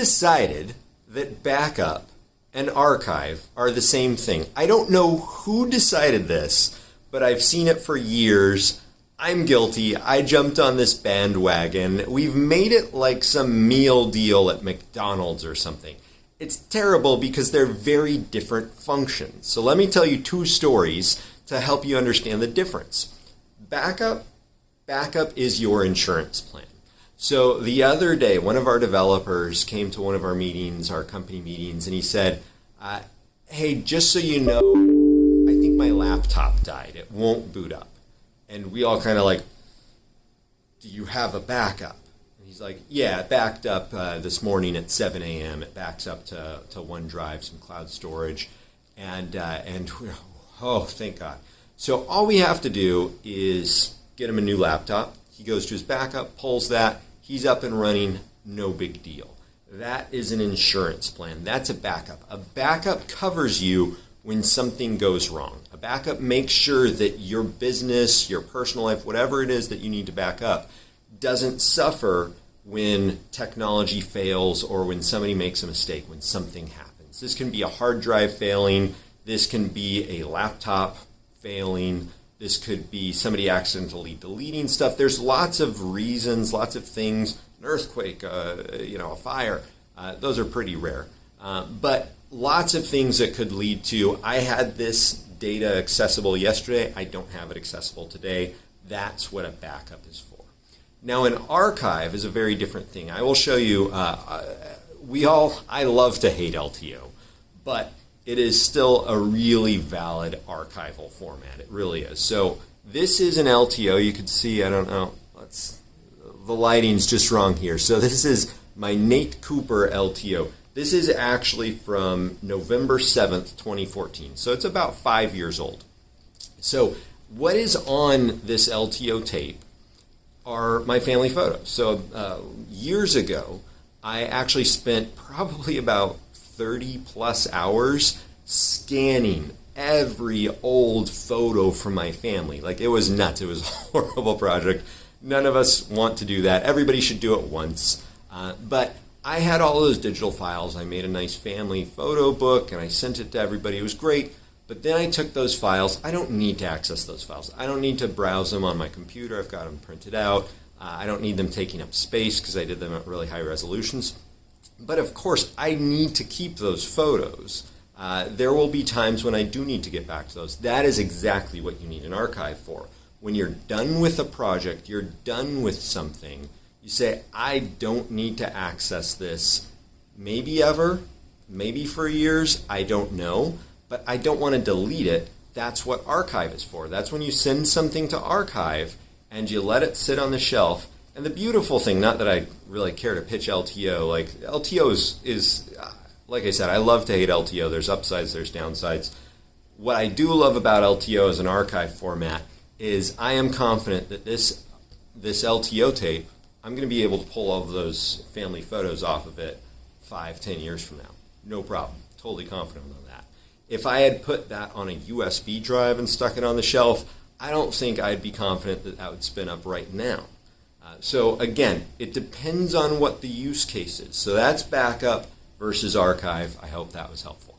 decided that backup and archive are the same thing. I don't know who decided this, but I've seen it for years. I'm guilty. I jumped on this bandwagon. We've made it like some meal deal at McDonald's or something. It's terrible because they're very different functions. So let me tell you two stories to help you understand the difference. Backup is your insurance plan. So the other day, one of our developers came to one of our meetings, our company meetings, and he said, hey, just so you know, I think my laptop died. It won't boot up. And we all kind of like, do you have a backup? And he's like, yeah, it backed up this morning at 7 a.m. It backs up to Onedrive, some cloud storage. And oh, thank God. So all we have to do is get him a new laptop. He goes to his backup, pulls that. He's up and running, no big deal. That is an insurance plan. That's a backup. A backup covers you when something goes wrong. A backup makes sure that your business, your personal life, whatever it is that you need to back up, doesn't suffer when technology fails or when somebody makes a mistake, when something happens. This can be a hard drive failing. This can be a laptop failing. This could be somebody accidentally deleting stuff. There's lots of reasons, lots of things, an earthquake, a fire. Those are pretty rare. But lots of things that could lead to, I had this data accessible yesterday, I don't have it accessible today. That's what a backup is for. Now an archive is a very different thing. I will show you, I love to hate LTO, but it is still a really valid archival format. It really is. So this is an LTO. You can see, I don't know, the lighting's just wrong here. So this is my Nate Cooper LTO. This is actually from November 7th, 2014. So it's about 5 years old. So what is on this LTO tape are my family photos. So years ago, I actually spent probably about 30 plus hours scanning every old photo from my family. Like, it was nuts. It was a horrible project. None of us want to do that. Everybody should do it once. But I had all those digital files. I made a nice family photo book and I sent it to everybody. It was great. But then I took those files. I don't need to access those files. I don't need to browse them on my computer. I've got them printed out. I don't need them taking up space because I did them at really high resolutions. But of course, I need to keep those photos. There will be times when I do need to get back to those. That is exactly what you need an archive for. When you're done with a project, you're done with something, you say, I don't need to access this, maybe ever, maybe for years, I don't know, but I don't want to delete it. That's what archive is for. That's when you send something to archive and you let it sit on the shelf. And the beautiful thing, not that I really care to pitch LTO, like LTO is like I said, I love to hate LTO. There's upsides, there's downsides. What I do love about LTO as an archive format is I am confident that this LTO tape, I'm going to be able to pull all of those family photos off of it 5-10 years from now. No problem. Totally confident on that. If I had put that on a USB drive and stuck it on the shelf, I don't think I'd be confident that that would spin up right now. So again, it depends on what the use case is. So that's backup versus archive. I hope that was helpful.